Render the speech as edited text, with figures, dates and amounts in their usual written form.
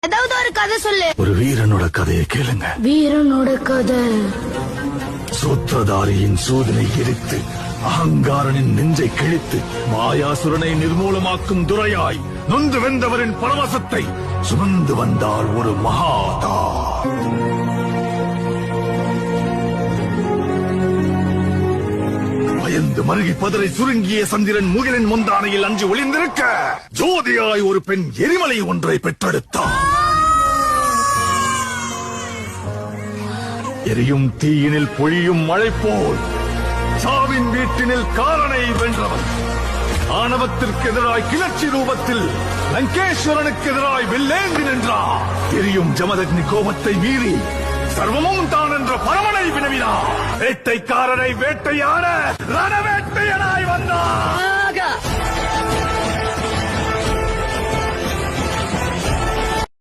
ஏதாவது ஒரு கதை சொல்லு. ஒரு வீரனோட கதையை கேளுங்க. வீரனோட கதை. சூத்திரதாரியின் சூதனை எரித்து அகங்காரனின் நெஞ்சை கிழித்து மாயாசுரனை நிர்மூலமாக்கும் துரையாய் நொந்து வெந்தவரின் பரவசத்தை சுமந்து வந்தாள் ஒரு மகாதா. பயந்து மருகி பதரை சுருங்கிய சந்திரன் முகிலின் முந்தானையில் அஞ்சு ஒளிந்திருக்க ஜோதியாய் ஒரு பெண் எரிமலை ஒன்றை பெற்றெடுத்தார். எரியும் தீயினில் பொழியும் மழை போல் சாவின் வீட்டினில் காரனை வென்றவன். ஆணவத்திற்கு எதிராய் கிளர்ச்சி ரூபத்தில் லங்கேஸ்வரனுக்கு எதிராய் வெள்ளேந்தி நின்றார். எரியும் ஜமதக்னி கோபத்தை மீறி சர்வமும் தான் என்ற பரமனை வினவினார். வேட்டைக்காரனை வேட்டையாட ரணவேட்டையனாய் வந்தார்.